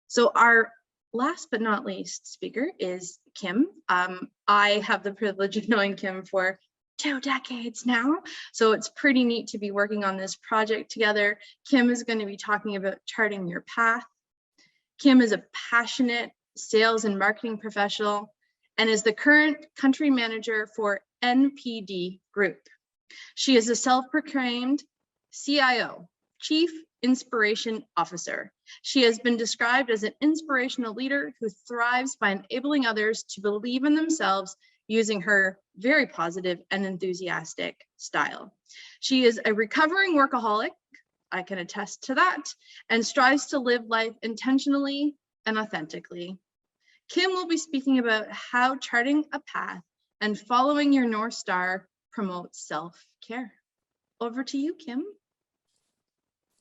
So our last but not least speaker is Kim. I have the privilege of knowing Kim for 2 decades now, so it's pretty neat to be working on this project together. Kim is going to be talking about charting your path. Kim is a passionate sales and marketing professional and is the current country manager for NPD Group. She is a self-proclaimed CIO, Chief Inspiration Officer. She has been described as an inspirational leader who thrives by enabling others to believe in themselves using her very positive and enthusiastic style. She is a recovering workaholic, I can attest to that, and strives to live life intentionally and authentically. Kim will be speaking about how charting a path and following your North Star promotes self-care. Over to you, Kim.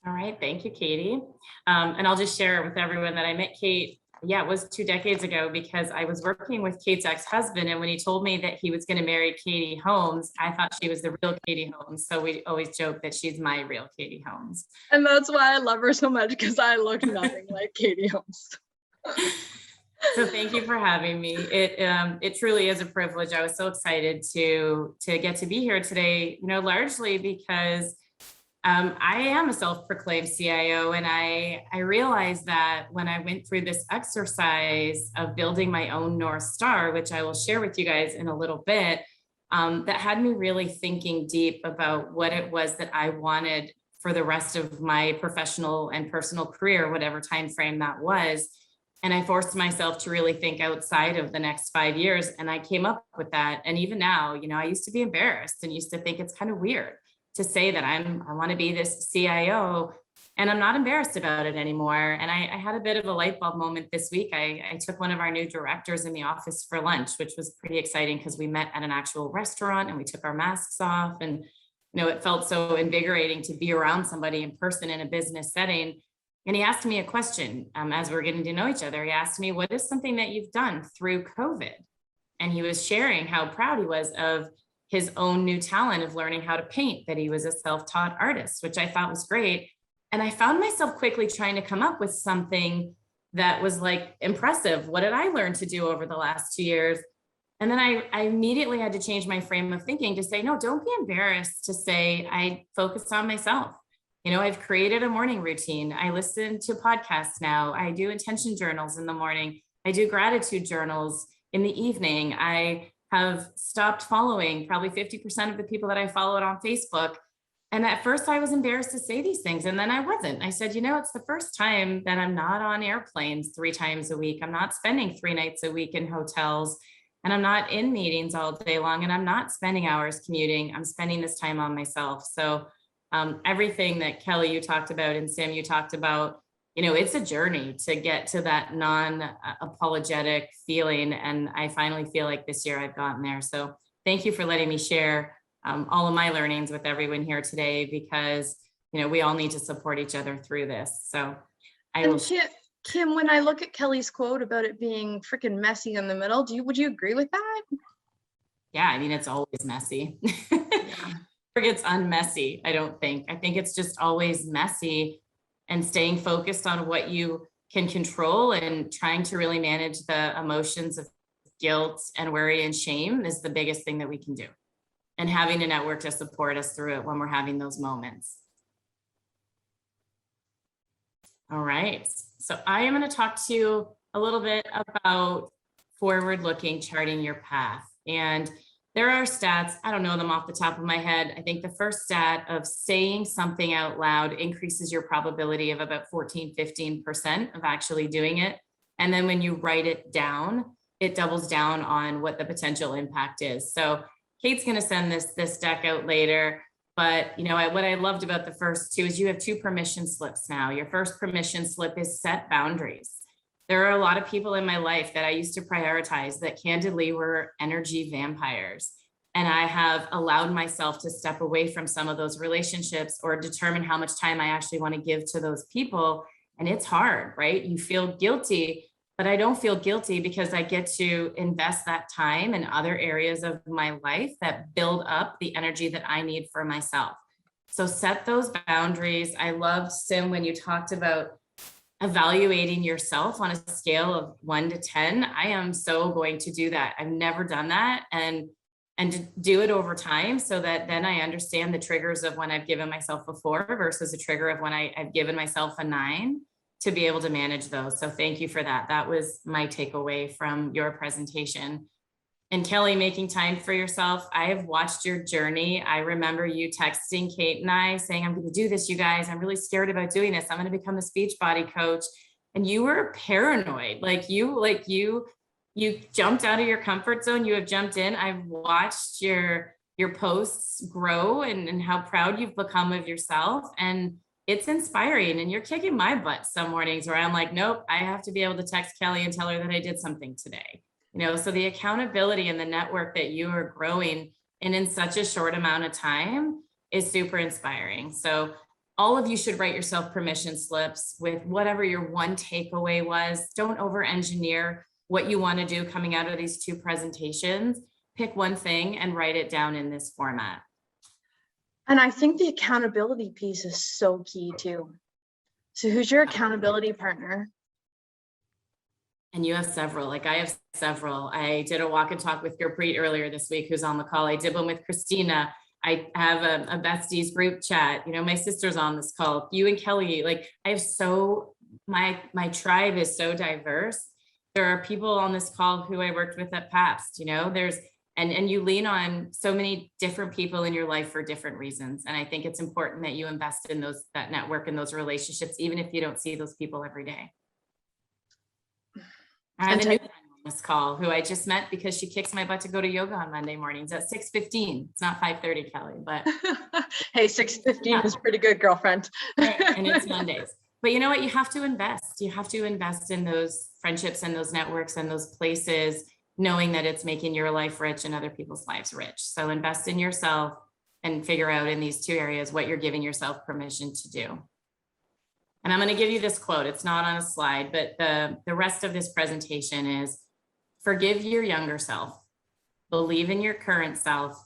All right, thank you, Katie. And I'll just share with everyone that I met Kate, it was 2 decades ago, because I was working with Kate's ex-husband, and when he told me that he was going to marry Katie Holmes, I thought she was the real Katie Holmes. So we always joke that she's my real Katie Holmes. And that's why I love her so much, because I look nothing like Katie Holmes. So thank you for having me. It truly is a privilege. I was so excited to get to be here today, largely because I am a self-proclaimed CIO, and I realized that when I went through this exercise of building my own North Star, which I will share with you guys in a little bit, that had me really thinking deep about what it was that I wanted for the rest of my professional and personal career, whatever time frame that was. And I forced myself to really think outside of the next 5 years, and I came up with that. And even now, I used to be embarrassed and used to think it's kind of weird to say that I want to be this CIO, and I'm not embarrassed about it anymore. And I had a bit of a light bulb moment this week. I took one of our new directors in the office for lunch, which was pretty exciting because we met at an actual restaurant and we took our masks off, and it felt so invigorating to be around somebody in person in a business setting. And he asked me a question as we were getting to know each other. He asked me, what is something that you've done through COVID? And he was sharing how proud he was of his own new talent of learning how to paint, that he was a self-taught artist, which I thought was great. And I found myself quickly trying to come up with something that was like impressive. What did I learn to do over the last 2 years? And then I immediately had to change my frame of thinking to say, no, don't be embarrassed to say I focused on myself. I've created a morning routine. I listen to podcasts now. I do intention journals in the morning. I do gratitude journals in the evening. I have stopped following probably 50% of the people that I followed on Facebook. And at first I was embarrassed to say these things. And then I wasn't. I said, it's the first time that I'm not on airplanes 3 times a week. I'm not spending 3 nights a week in hotels, and I'm not in meetings all day long. And I'm not spending hours commuting. I'm spending this time on myself. So everything that Kelly, you talked about, and Sam, you talked about, it's a journey to get to that non-apologetic feeling. And I finally feel like this year I've gotten there. So thank you for letting me share all of my learnings with everyone here today, because, we all need to support each other through this. So Kim, when I look at Kelly's quote about it being freaking messy in the middle, would you agree with that? Yeah, it's always messy. Yeah. It's unmessy, I don't think. I think it's just always messy, and staying focused on what you can control and trying to really manage the emotions of guilt and worry and shame is the biggest thing that we can do. And having a network to support us through it when we're having those moments. All right, so I am going to talk to you a little bit about forward-looking charting your path. And there are stats, I don't know them off the top of my head. I think the first stat of saying something out loud increases your probability of about 14-15% of actually doing it. And then when you write it down, it doubles down on what the potential impact is. So Kate's going to send this deck out later. But what I loved about the first 2 is you have 2 permission slips now. Your first permission slip is set boundaries. There are a lot of people in my life that I used to prioritize that candidly were energy vampires. And I have allowed myself to step away from some of those relationships or determine how much time I actually want to give to those people. And it's hard, right? You feel guilty, but I don't feel guilty because I get to invest that time in other areas of my life that build up the energy that I need for myself. So set those boundaries. I loved, Sim, when you talked about evaluating yourself on a scale of 1 to 10, I am so going to do that. I've never done that. And to do it over time so that then I understand the triggers of when I've given myself a 4 versus a trigger of when I've given myself a 9 to be able to manage those. So thank you for that. That was my takeaway from your presentation. And Kelly, making time for yourself. I have watched your journey. I remember you texting Kate and I saying, I'm going to do this, you guys. I'm really scared about doing this. I'm going to become a speech body coach. And you were paranoid. You jumped out of your comfort zone. You have jumped in. I've watched your posts grow and how proud you've become of yourself. And it's inspiring. And you're kicking my butt some mornings where I'm like, nope, I have to be able to text Kelly and tell her that I did something today. So the accountability and the network that you are growing in such a short amount of time is super inspiring. So all of you should write yourself permission slips with whatever your one takeaway was. Don't over-engineer what you want to do coming out of these 2 presentations. Pick one thing and write it down in this format. And I think the accountability piece is so key too. So who's your accountability partner? And you have several. Like I have several. I did a walk and talk with Gurpreet earlier this week, who's on the call. I did one with Christina. I have a besties group chat. My sister's on this call. You and Kelly. Like I have my tribe is so diverse. There are people on this call who I worked with at Pabst. And you lean on so many different people in your life for different reasons. And I think it's important that you invest in that network and those relationships, even if you don't see those people every day. I have a new friend on this call who I just met because she kicks my butt to go to yoga on Monday mornings at 6:15. It's not 5:30, Kelly, but hey, 6:15 is pretty good, girlfriend. And it's Mondays. But you know what? You have to invest. You have to invest in those friendships and those networks and those places, knowing that it's making your life rich and other people's lives rich. So invest in yourself and figure out in these 2 areas what you're giving yourself permission to do. And I'm going to give you this quote. It's not on a slide, but the rest of this presentation is: forgive your younger self, believe in your current self,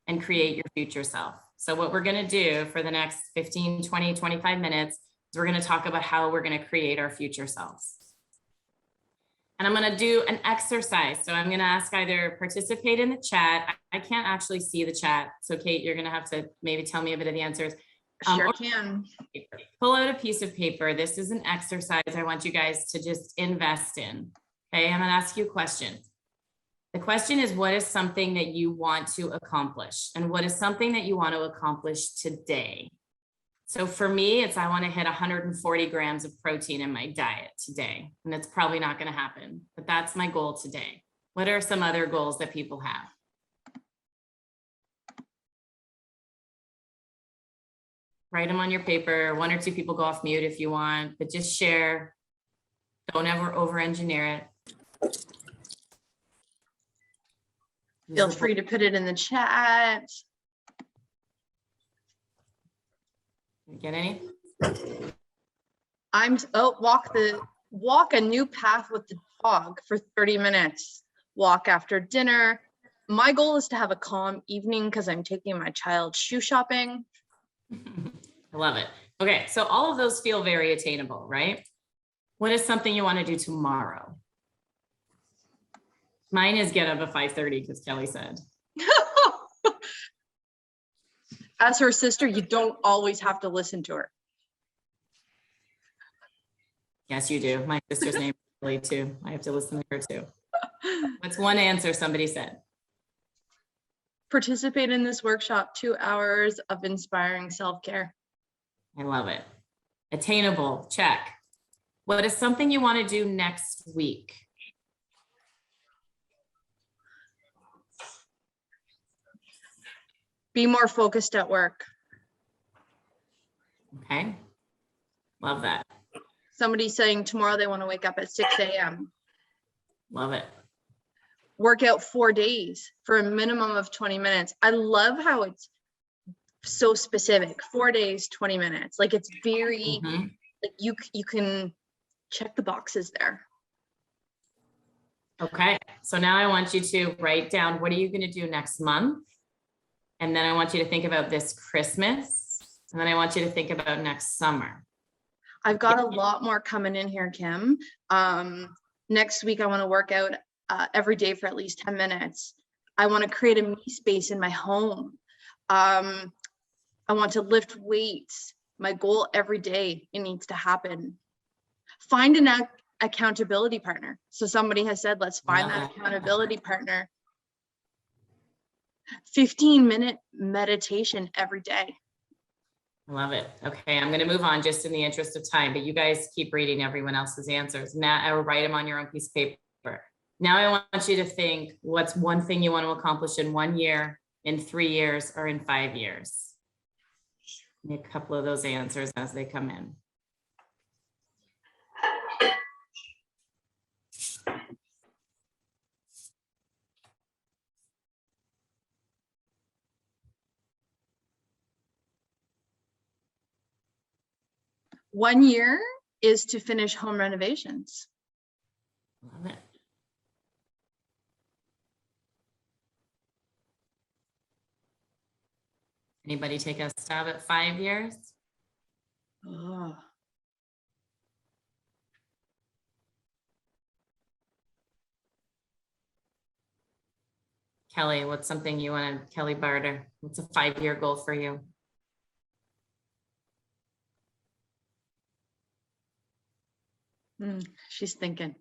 and create your future self. So what we're going to do for the next 15, 20, 25 minutes is we're going to talk about how we're going to create our future selves. And I'm going to do an exercise. So I'm going to ask either participate in the chat. I can't actually see the chat. So Kate, you're going to have to maybe tell me a bit of the answers. Sure can. Pull out a piece of paper. This is an exercise I want you guys to just invest in. Okay, I'm going to ask you a question. The question is, what is something that you want to accomplish? And what is something that you want to accomplish today? So for me, I want to hit 140 grams of protein in my diet today. And it's probably not going to happen, but that's my goal today. What are some other goals that people have? Write them on your paper. 1 or 2 people go off mute if you want, but just share. Don't ever over-engineer it. Feel free to put it in the chat. Get any? Walk a new path with the dog for 30 minutes. Walk after dinner. My goal is to have a calm evening because I'm taking my child shoe shopping. I love it. Okay, so all of those feel very attainable, right? What is something you want to do tomorrow? Mine is get up at 5:30 because Kelly said. As her sister, you don't always have to listen to her. Yes, you do. My sister's name is Kelly too. I have to listen to her too. What's one answer somebody said? Participate in this workshop, 2 hours of inspiring self-care. I love it. Attainable, check. What is something you want to do next week? Be more focused at work. Okay, love that. Somebody's saying tomorrow they want to wake up at 6 a.m. Love it. Work out 4 days for a minimum of 20 minutes. I love how it's so specific. 4 days, 20 minutes. Like it's very, like you can check the boxes there. Okay, so now I want you to write down, what are you going to do next month? And then I want you to think about this Christmas. And then I want you to think about next summer. I've got a lot more coming in here, Kim. Next week, I want to work out every day for at least 10 minutes. I want to create a me space in my home. I want to lift weights. My goal every day, it needs to happen. Find an accountability partner. So somebody has said, let's find that accountability partner. 15-minute meditation every day. I love it. Okay, I'm going to move on just in the interest of time, but you guys keep reading everyone else's answers. Now I will write them on your own piece of paper. Now I want you to think, what's one thing you want to accomplish in 1 year, in 3 years, or in 5 years? Give me a couple of those answers as they come in. One year is to finish home renovations. Love it. Anybody take a stab at 5 years? Oh. Kelly, what's something you want to, Kelly Barter, what's a 5-year goal for you? She's thinking.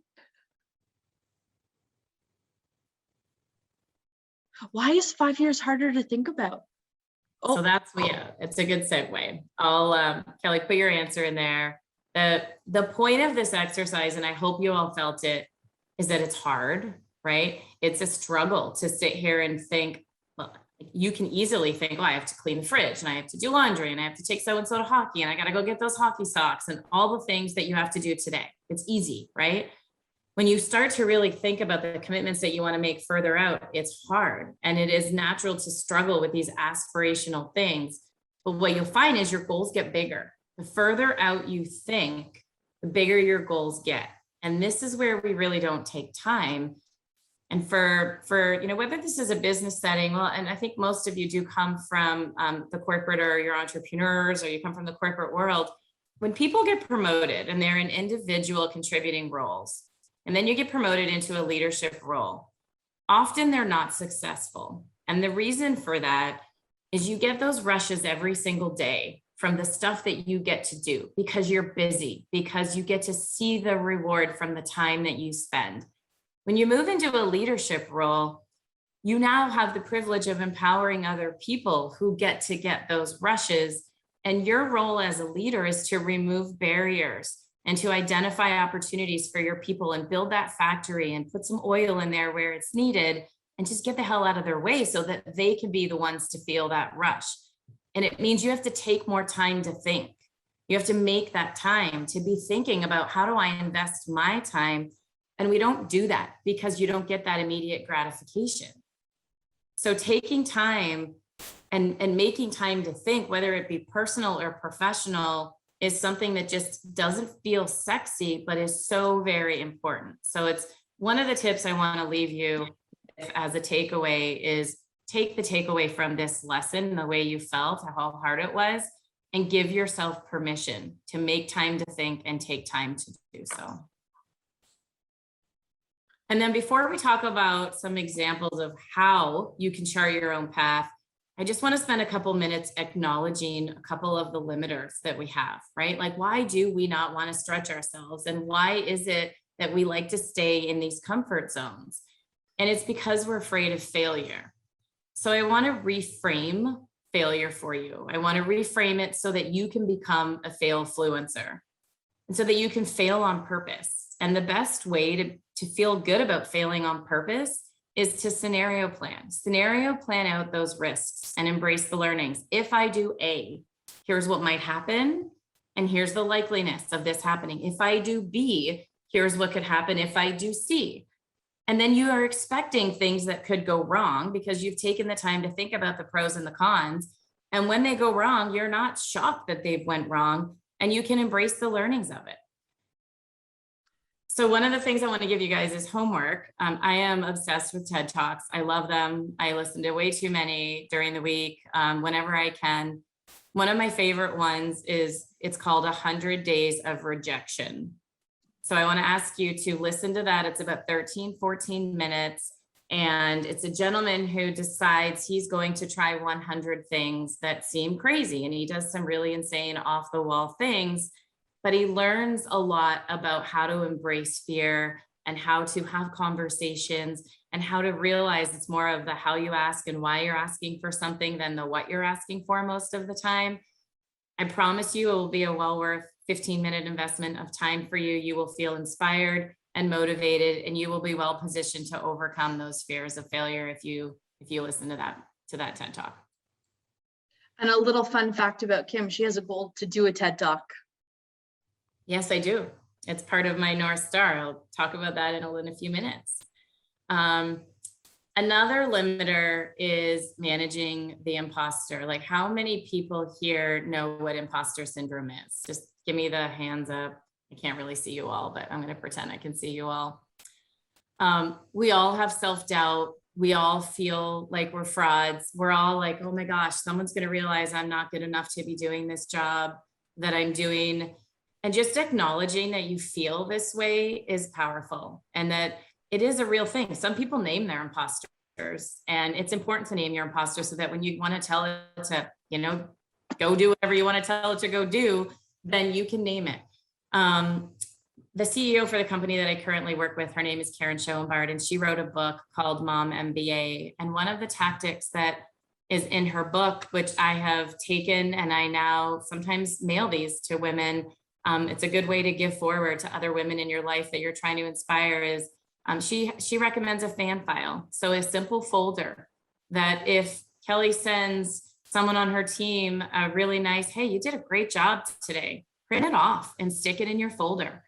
Why is 5 years harder to think about? So that's, yeah, it's a good segue. I'll, Kelly, put your answer in there. The point of this exercise, and I hope you all felt it, is that it's hard, right? It's a struggle to sit here and think. Well, you can easily think, oh, I have to clean the fridge and I have to do laundry and I have to take so-and-so to hockey and I got to go get those hockey socks and all the things that you have to do today. It's easy, right? When you start to really think about the commitments that you want to make further out, it's hard. And it is natural to struggle with these aspirational things. But what you'll find is your goals get bigger. The further out you think, the bigger your goals get. And this is where we really don't take time. And for you know, whether this is a business setting, well, and I think most of you do come from the corporate, or you're entrepreneurs, or you come from the corporate world. When people get promoted and they're in individual contributing roles, and then you get promoted into a leadership role, often they're not successful. And the reason for that is you get those rushes every single day from the stuff that you get to do because you're busy, because you get to see the reward from the time that you spend. When you move into a leadership role, you now have the privilege of empowering other people who get to get those rushes. And your role as a leader is to remove barriers and to identify opportunities for your people and build that factory and put some oil in there where it's needed and just get the hell out of their way so that they can be the ones to feel that rush. And it means you have to take more time to think. You have to make that time to be thinking about, how do I invest my time? And we don't do that because you don't get that immediate gratification. So taking time and making time to think, whether it be personal or professional, is something that just doesn't feel sexy, but is so very important. So it's one of the tips I want to leave you as a takeaway is take the takeaway from this lesson, the way you felt, how hard it was, and give yourself permission to make time to think and take time to do so. And then before we talk about some examples of how you can chart your own path, I just want to spend a couple minutes acknowledging a couple of the limiters that we have, right? Like, why do we not want to stretch ourselves? And why is it that we like to stay in these comfort zones? And it's because we're afraid of failure. So I want to reframe failure for you. I want to reframe it so that you can become a fail-fluencer and so that you can fail on purpose. And the best way to feel good about failing on purpose is to scenario plan out those risks and embrace the learnings. If I do A, here's what might happen. And here's the likeliness of this happening. If I do B, here's what could happen if I do C. And then you are expecting things that could go wrong because you've taken the time to think about the pros and the cons. And when they go wrong, you're not shocked that they've went wrong, and you can embrace the learnings of it. So one of the things I want to give you guys is homework. I am obsessed with TED Talks. I love them. I listen to way too many during the week, whenever I can. One of my favorite ones is, it's called 100 Days of Rejection. So I want to ask you to listen to that. It's about 13, 14 minutes. And it's a gentleman who decides he's going to try 100 things that seem crazy. And he does some really insane off the wall things, but he learns a lot about how to embrace fear and how to have conversations and how to realize it's more of the how you ask and why you're asking for something than the what you're asking for most of the time. I promise you it will be a well worth 15-minute investment of time for you. You will feel inspired and motivated, and you will be well positioned to overcome those fears of failure if you listen to that TED Talk. And a little fun fact about Kim, she has a goal to do a TED Talk. Yes, I do. It's part of my North Star. I'll talk about that in a few minutes. Another limiter is managing the imposter. Like, how many people here know what imposter syndrome is? Just give me the hands up. I can't really see you all, but I'm going to pretend I can see you all. We all have self-doubt. We all feel like we're frauds. We're all like, oh my gosh, someone's going to realize I'm not good enough to be doing this job that I'm doing. And just acknowledging that you feel this way is powerful, and that it is a real thing. Some people name their imposters, and it's important to name your imposter so that when you want to tell it to, go do whatever you want to tell it to go do, then you can name it. The CEO for the company that I currently work with, her name is Karen Schoenbart, and she wrote a book called Mom MBA. And one of the tactics that is in her book, which I have taken, and I now sometimes mail these to women. It's a good way to give forward to other women in your life that you're trying to inspire, is she recommends a fan file. So a simple folder that if Kelly sends someone on her team a really nice, hey, you did a great job today, print it off and stick it in your folder.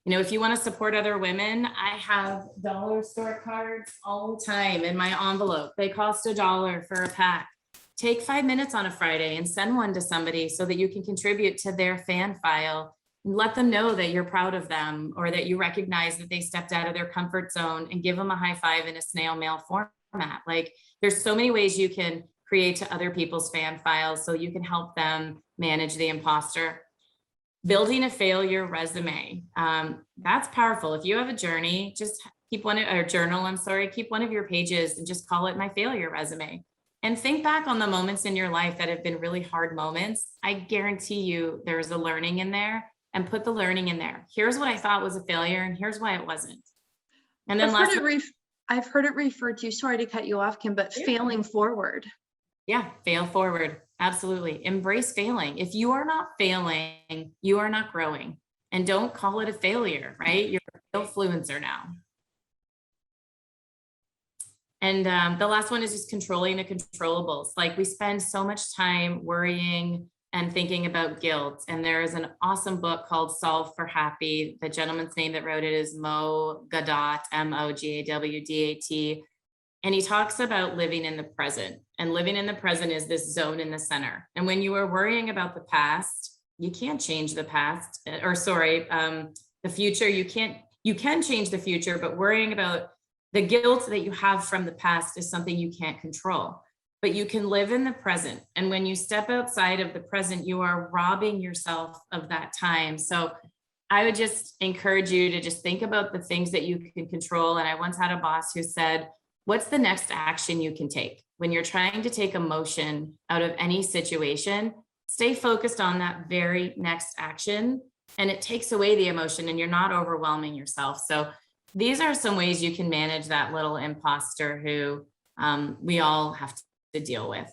If you want to support other women, I have dollar store cards all the time in my envelope. They cost $1 for a pack. Take 5 minutes on a Friday and send one to somebody so that you can contribute to their fan file. Let them know that you're proud of them, or that you recognize that they stepped out of their comfort zone, and give them a high five in a snail mail format. Like, there's so many ways you can create to other people's fan files so you can help them manage the imposter. Building a failure resume. That's powerful. If you have a journey, just keep one of your pages and just call it my failure resume. And think back on the moments in your life that have been really hard moments. I guarantee you there's a learning in there, and put the learning in there. Here's what I thought was a failure, and here's why it wasn't. And then I've heard it referred to, sorry to cut you off, Kim, but failing forward. Yeah, fail forward. Absolutely. Embrace failing. If you are not failing, you are not growing. And don't call it a failure, right? You're an influencer now. And the last one is just controlling the controllables. Like, we spend so much time worrying and thinking about guilt. And there is an awesome book called Solve for Happy. The gentleman's name that wrote it is Mo Gawdat, Mogawdat. And he talks about living in the present. And living in the present is this zone in the center. And when you are worrying about the past, you can't change the past, the future. You can change the future, but worrying about the guilt that you have from the past is something you can't control. But you can live in the present. And when you step outside of the present, you are robbing yourself of that time. So I would just encourage you to just think about the things that you can control. And I once had a boss who said, what's the next action you can take? When you're trying to take emotion out of any situation, stay focused on that very next action, and it takes away the emotion and you're not overwhelming yourself. So these are some ways you can manage that little imposter who we all have to deal with.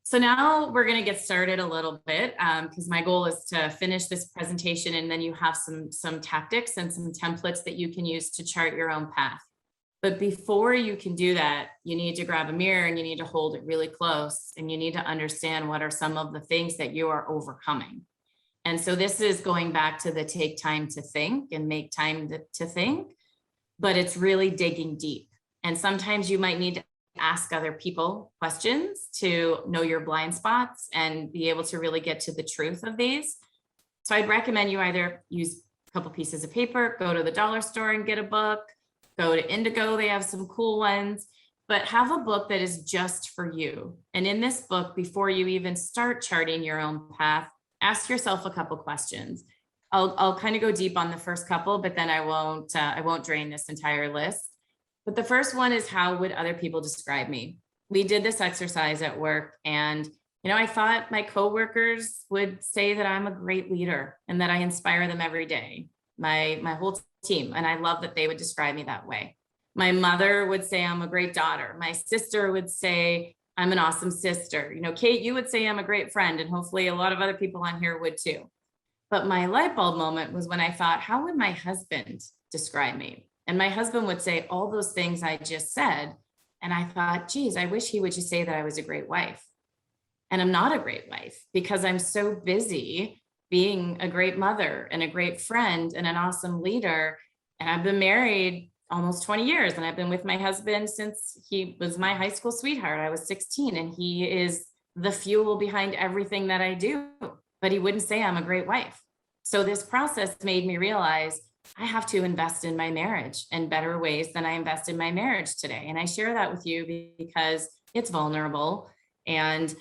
So now we're going to get started a little bit because my goal is to finish this presentation, and then you have some tactics and some templates that you can use to chart your own path. But before you can do that, you need to grab a mirror and you need to hold it really close, and you need to understand what are some of the things that you are overcoming. And so this is going back to the take time to think and make time to think, but it's really digging deep. And sometimes you might need to ask other people questions to know your blind spots and be able to really get to the truth of these. So I'd recommend you either use a couple pieces of paper, go to the dollar store and get a book, go to Indigo, they have some cool ones, but have a book that is just for you. And in this book, before you even start charting your own path, ask yourself a couple questions. I'll kind of go deep on the first couple, but then I won't drain this entire list. But the first one is, how would other people describe me? We did this exercise at work, and I thought my coworkers would say that I'm a great leader and that I inspire them every day. My whole team, and I love that they would describe me that way. My mother would say I'm a great daughter. My sister would say I'm an awesome sister. Kate, you would say I'm a great friend, and hopefully a lot of other people on here would too. But my light bulb moment was when I thought, how would my husband describe me? And my husband would say all those things I just said. And I thought, geez, I wish he would just say that I was a great wife. And I'm not a great wife because I'm so busy being a great mother and a great friend and an awesome leader. And I've been married almost 20 years, and I've been with my husband since he was my high school sweetheart. I was 16, and he is the fuel behind everything that I do, but he wouldn't say I'm a great wife. So this process made me realize I have to invest in my marriage in better ways than I invest in my marriage today. And I share that with you because it's vulnerable. And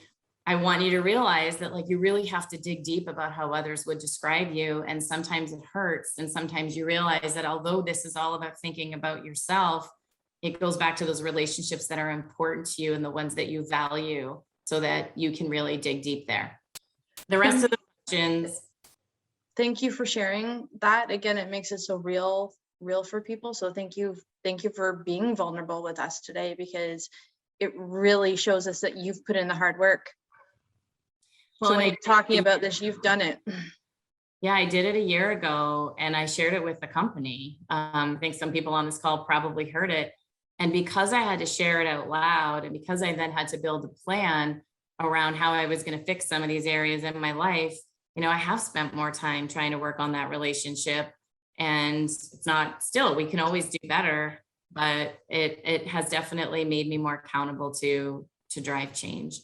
I want you to realize that, like, you really have to dig deep about how others would describe you. And sometimes it hurts. And sometimes you realize that although this is all about thinking about yourself, it goes back to those relationships that are important to you and the ones that you value, so that you can really dig deep there. The rest of the questions. Thank you for sharing that. Again, it makes it so real for people. So thank you for being vulnerable with us today, because it really shows us that you've put in the hard work. Well, so when you're talking about this, you've done it. Yeah, I did it a year ago, and I shared it with the company. I think some people on this call probably heard it. And because I had to share it out loud, and because I then had to build a plan around how I was going to fix some of these areas in my life, I have spent more time trying to work on that relationship. And it's not, still, we can always do better, but it has definitely made me more accountable to drive change.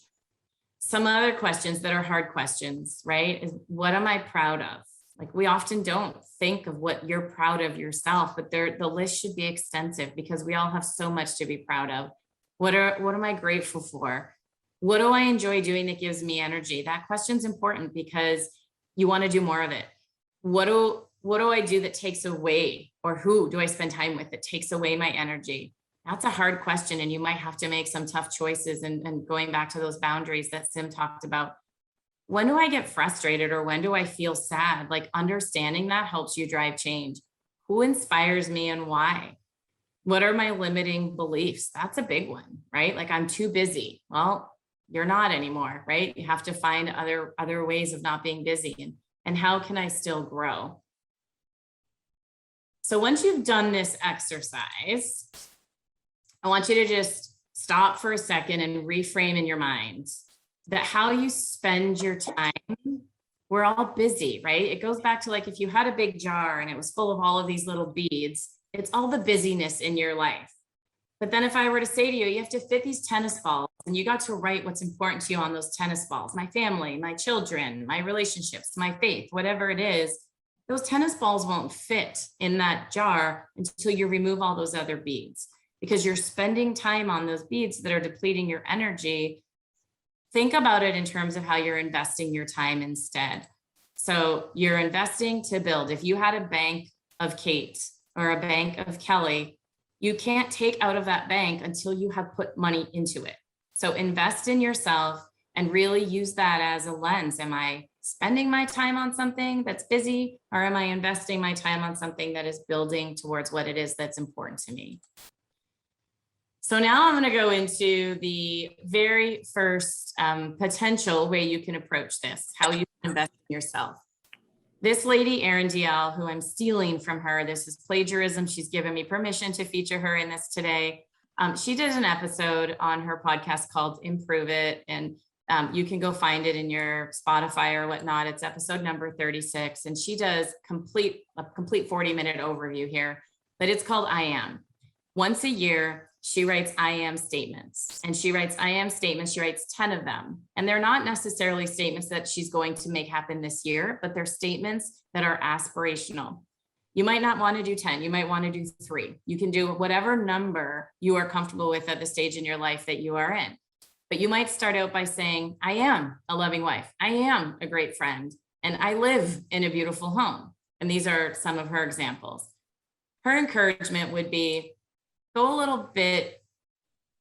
Some other questions that are hard questions, right? Is, what am I proud of? Like, we often don't think of what you're proud of yourself, but the list should be extensive, because we all have so much to be proud of. What am I grateful for? What do I enjoy doing that gives me energy? That question's important because you want to do more of it. What do I do that takes away, or who do I spend time with that takes away my energy? That's a hard question, and you might have to make some tough choices, and going back to those boundaries that Sim talked about. When do I get frustrated, or when do I feel sad? Like, understanding that helps you drive change. Who inspires me and why? What are my limiting beliefs? That's a big one, right? Like, I'm too busy. Well, you're not anymore, right? You have to find other ways of not being busy, and how can I still grow? So once you've done this exercise, I want you to just stop for a second and reframe in your mind that how you spend your time, we're all busy, right? It goes back to, like, if you had a big jar and it was full of all of these little beads, it's all the busyness in your life. But then if I were to say to you, you have to fit these tennis balls, and you got to write what's important to you on those tennis balls, my family, my children, my relationships, my faith, whatever it is, those tennis balls won't fit in that jar until you remove all those other beads, because you're spending time on those beads that are depleting your energy. Think about it in terms of how you're investing your time instead. So you're investing to build. If you had a bank of Kate or a bank of Kelly, you can't take out of that bank until you have put money into it. So invest in yourself and really use that as a lens. Am I spending my time on something that's busy, or am I investing my time on something that is building towards what it is that's important to me? So now I'm going to go into the very first potential way you can approach this, how you can invest in yourself. This lady, Erin DL, who I'm stealing from her, this is plagiarism. She's given me permission to feature her in this today. She did an episode on her podcast called Improve It, and you can go find it in your Spotify or whatnot. It's episode number 36, and she does a complete 40-minute overview here, but it's called I Am. Once a year, she writes I am statements, and she writes I am statements. She writes 10 of them, and they're not necessarily statements that she's going to make happen this year, but they're statements that are aspirational. You might not want to do 10. You might want to do 3. You can do whatever number you are comfortable with at the stage in your life that you are in. But you might start out by saying, I am a loving wife. I am a great friend. And I live in a beautiful home. And these are some of her examples. Her encouragement would be, go a little bit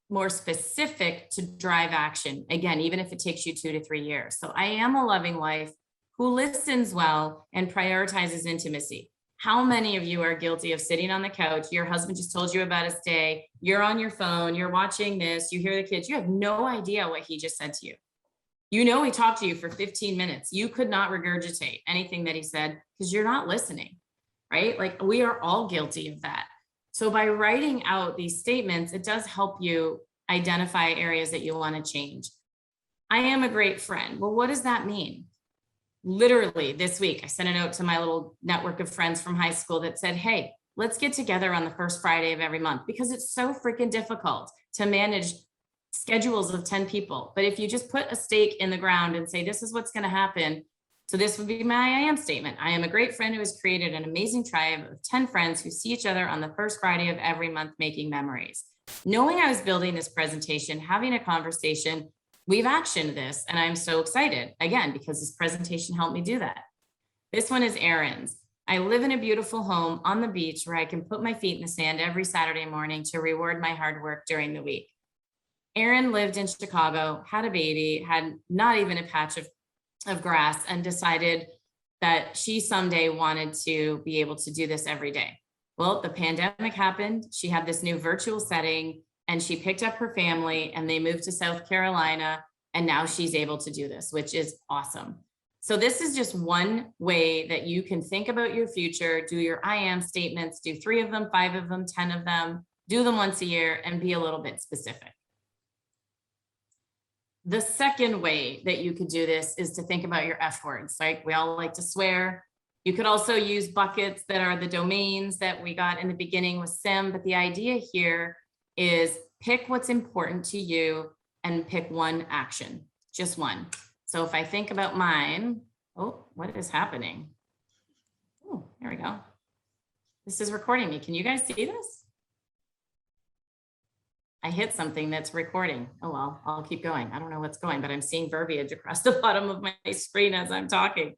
more specific to drive action. Again, even if it takes you 2 to 3 years. So I am a loving wife who listens well and prioritizes intimacy. How many of you are guilty of sitting on the couch? Your husband just told you about his day. You're on your phone. You're watching this. You hear the kids. You have no idea what he just said to you. You know, he talked to you for 15 minutes. You could not regurgitate anything that he said because you're not listening, right? Like, we are all guilty of that. So by writing out these statements, it does help you identify areas that you want to change. I am a great friend. Well, what does that mean? Literally this week, I sent a note to my little network of friends from high school that said, hey, let's get together on the first Friday of every month, because it's so freaking difficult to manage schedules of 10 people. But if you just put a stake in the ground and say, this is what's going to happen. So this would be my I am statement. I am a great friend who has created an amazing tribe of 10 friends who see each other on the first Friday of every month, making memories. Knowing I was building this presentation, having a conversation, we've actioned this, and I'm so excited, again, because this presentation helped me do that. This one is Erin's. I live in a beautiful home on the beach where I can put my feet in the sand every Saturday morning to reward my hard work during the week. Erin lived in Chicago, had a baby, had not even a patch of grass, and decided that she someday wanted to be able to do this every day. Well, the pandemic happened. She had this new virtual setting, and she picked up her family and they moved to South Carolina. And now she's able to do this, which is awesome. So this is just one way that you can think about your future, do your I am statements, do 3 of them, 5 of them, 10 of them, do them once a year, and be a little bit specific. The second way that you could do this is to think about your F words. Like, we all like to swear. You could also use buckets that are the domains that we got in the beginning with SIM. But the idea here is pick what's important to you and pick one action, just one. So if I think about mine, oh, what is happening? Oh, there we go. This is recording me. Can you guys see this? I hit something that's recording. Oh, well, I'll keep going. I don't know what's going, but I'm seeing verbiage across the bottom of my screen as I'm talking.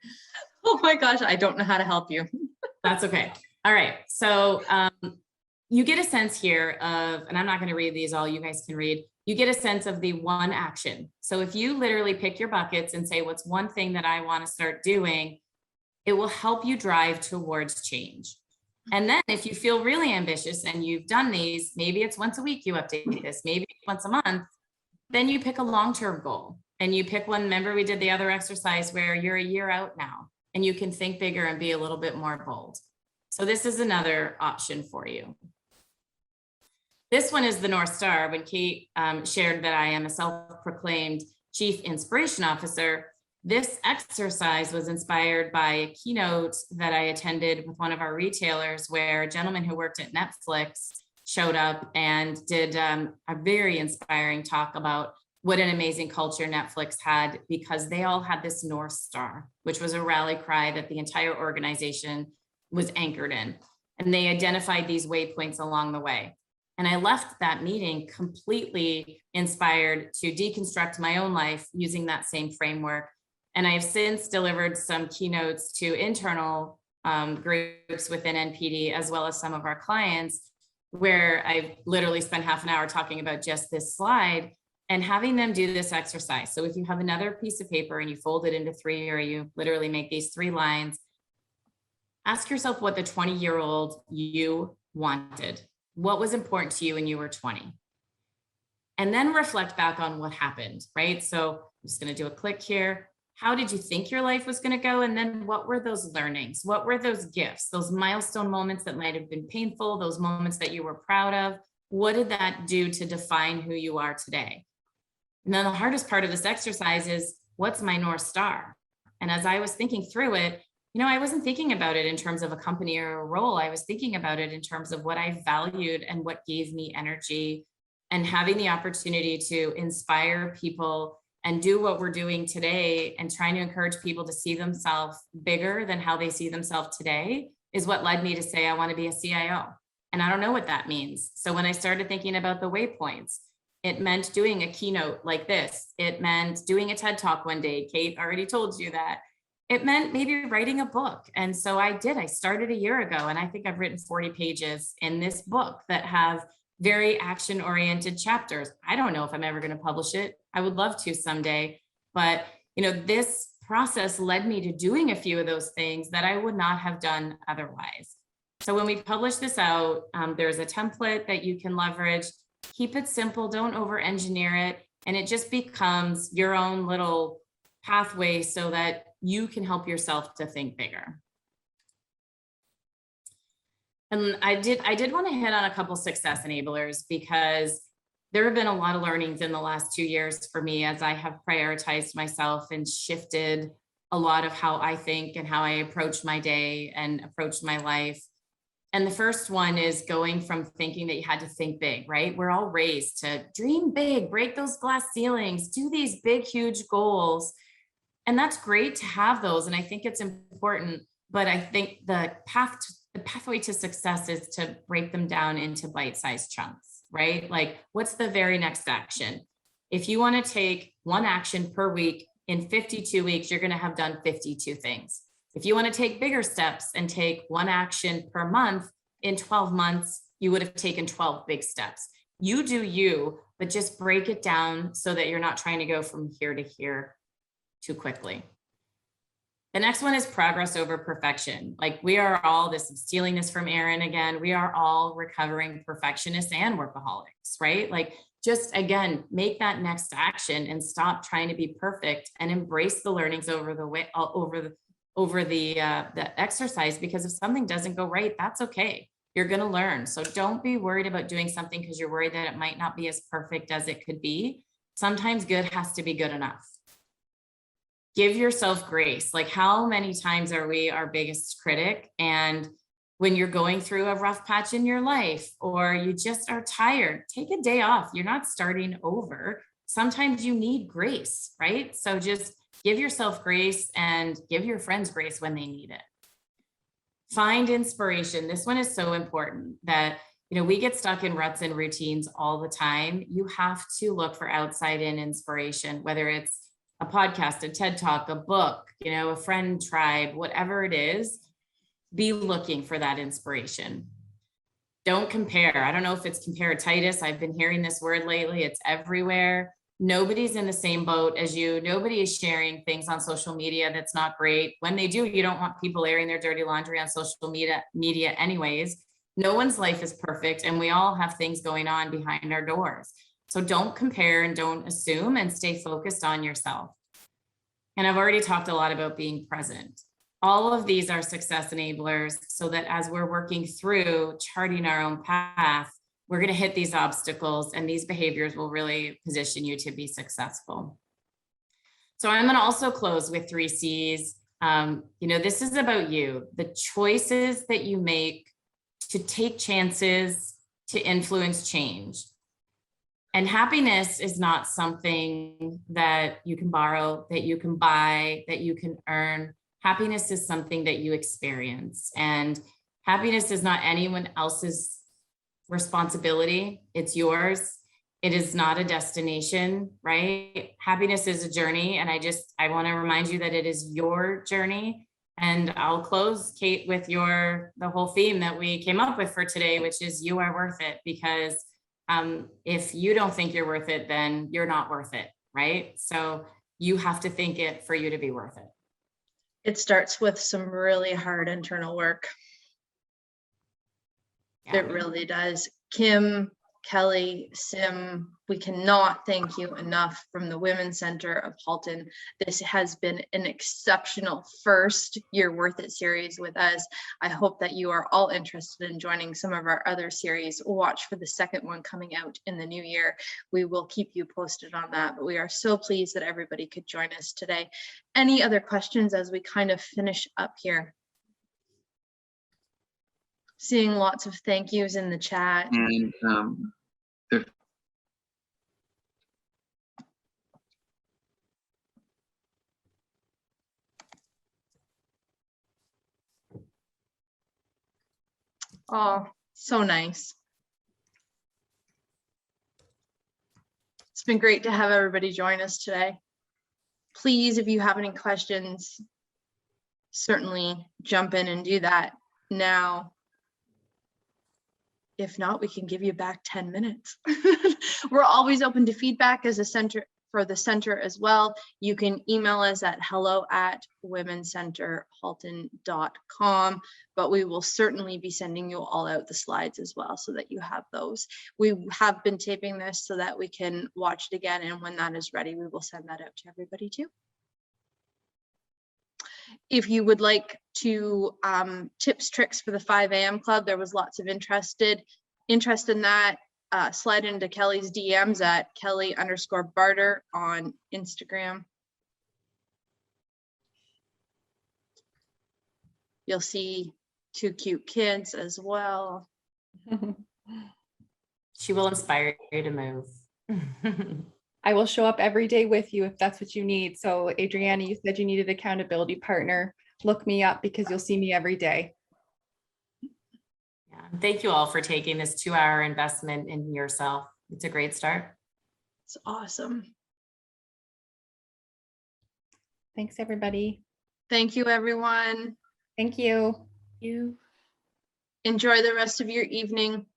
Oh my gosh, I don't know how to help you. That's okay. All right. So you get a sense here of, and I'm not going to read these all, you guys can read. You get a sense of the one action. So if you literally pick your buckets and say, what's one thing that I want to start doing, it will help you drive towards change. And then if you feel really ambitious and you've done these, maybe it's once a week you update this, maybe once a month, then you pick a long-term goal and you pick one. Remember, we did the other exercise where you're a year out now and you can think bigger and be a little bit more bold. So this is another option for you. This one is the North Star. When Kate shared that I am a self-proclaimed Chief Inspiration Officer, this exercise was inspired by a keynote that I attended with one of our retailers, where a gentleman who worked at Netflix showed up and did a very inspiring talk about what an amazing culture Netflix had, because they all had this North Star, which was a rally cry that the entire organization was anchored in. And they identified these waypoints along the way. And I left that meeting completely inspired to deconstruct my own life using that same framework. And I have since delivered some keynotes to internal groups within NPD, as well as some of our clients, where I've literally spent half an hour talking about just this slide and having them do this exercise. So if you have another piece of paper and you fold it into 3, or you literally make these 3 lines, ask yourself what the 20-year-old you wanted. What was important to you when you were 20? And then reflect back on what happened, right? So I'm just going to do a click here. How did you think your life was going to go? And then what were those learnings? What were those gifts, those milestone moments that might have been painful, those moments that you were proud of? What did that do to define who you are today? And then the hardest part of this exercise is, what's my North Star? And as I was thinking through it, I wasn't thinking about it in terms of a company or a role. I was thinking about it in terms of what I valued and what gave me energy, and having the opportunity to inspire people and do what we're doing today, and trying to encourage people to see themselves bigger than how they see themselves today. is what led me to say I want to be a CIO. And I don't know what that means. So when I started thinking about the waypoints, it meant doing a keynote like this. It meant doing a TED Talk one day. Kate already told you that. It meant maybe writing a book. And so I did. I started a year ago, and I think I've written 40 pages in this book that have very action-oriented chapters. I don't know if I'm ever going to publish it. I would love to someday. But this process led me to doing a few of those things that I would not have done otherwise. So when we publish this out, there's a template that you can leverage. Keep it simple, don't over-engineer it, and it just becomes your own little pathway so that you can help yourself to think bigger. And I did want to hit on a couple success enablers, because there have been a lot of learnings in the last 2 years for me as I have prioritized myself and shifted a lot of how I think and how I approach my day and approach my life. And the first one is going from thinking that you had to think big, right? We're all raised to dream big, break those glass ceilings, do these big, huge goals. And that's great to have those. And I think it's important, but I think the pathway to success is to break them down into bite-sized chunks, right? Like, what's the very next action? If you want to take one action per week in 52 weeks, you're going to have done 52 things. If you want to take bigger steps and take one action per month, in 12 months, you would have taken 12 big steps. You do you, but just break it down so that you're not trying to go from here to here too quickly. The next one is progress over perfection. Like, we are all, this is stealing this from Erin again, we are all recovering perfectionists and workaholics, right? Like, just again, make that next action and stop trying to be perfect and embrace the learnings over the exercise, because if something doesn't go right, that's okay. You're going to learn. So don't be worried about doing something because you're worried that it might not be as perfect as it could be. Sometimes good has to be good enough. Give yourself grace. Like, how many times are we our biggest critic? And when you're going through a rough patch in your life, or you just are tired, take a day off. You're not starting over. Sometimes you need grace, right? So just give yourself grace and give your friends grace when they need it. Find inspiration. This one is so important that, we get stuck in ruts and routines all the time. You have to look for outside in inspiration, whether it's a podcast, a TED Talk, a book, a friend tribe, whatever it is, be looking for that inspiration. Don't compare. I don't know if it's comparatitis. I've been hearing this word lately. It's everywhere. Nobody's in the same boat as you. Nobody is sharing things on social media that's not great. When they do, you don't want people airing their dirty laundry on social media anyways. No one's life is perfect, and we all have things going on behind our doors. So don't compare and don't assume, and stay focused on yourself. And I've already talked a lot about being present. All of these are success enablers, so that as we're working through charting our own path, we're going to hit these obstacles, and these behaviors will really position you to be successful. So I'm going to also close with 3 C's. This is about you, the choices that you make to take chances to influence change. And happiness is not something that you can borrow, that you can buy, that you can earn. Happiness is something that you experience, and happiness is not anyone else's responsibility. It's yours. It is not a destination, right? Happiness is a journey. And I want to remind you that it is your journey. And I'll close, Kate, with the whole theme that we came up with for today, which is you are worth it. Because if you don't think you're worth it, then you're not worth it, right? So you have to think it for you to be worth it. It starts with some really hard internal work. Yeah. It really does. Kim, Kelly, Sim, we cannot thank you enough from the Women's Center of Halton. This has been an exceptional first You're Worth It series with us. I hope that you are all interested in joining some of our other series. Watch for the second one coming out in the new year. We will keep you posted on that, but we are so pleased that everybody could join us today. Any other questions as we kind of finish up here? Seeing lots of thank yous in the chat. And Oh, so nice. It's been great to have everybody join us today. Please, if you have any questions, certainly jump in and do that now. If not, we can give you back 10 minutes. We're always open to feedback as a center for the center as well. You can email us at hello@womencenterhalton.com, but we will certainly be sending you all out the slides as well so that you have those. We have been taping this so that we can watch it again, and when that is ready, we will send that out to everybody too. If you would like to tips, tricks for the 5 a.m. club, there was lots of interest in that. Slide into Kelly's DMs at Kelly_Barter on Instagram. You'll see 2 cute kids as well. She will inspire you to move. I will show up every day with you if that's what you need. So Adriana, you said you needed an accountability partner. Look me up because you'll see me every day. Yeah. Thank you all for taking this 2-hour investment in yourself. It's a great start. It's awesome. Thanks, everybody. Thank you, everyone. Thank you. You. Enjoy the rest of your evening.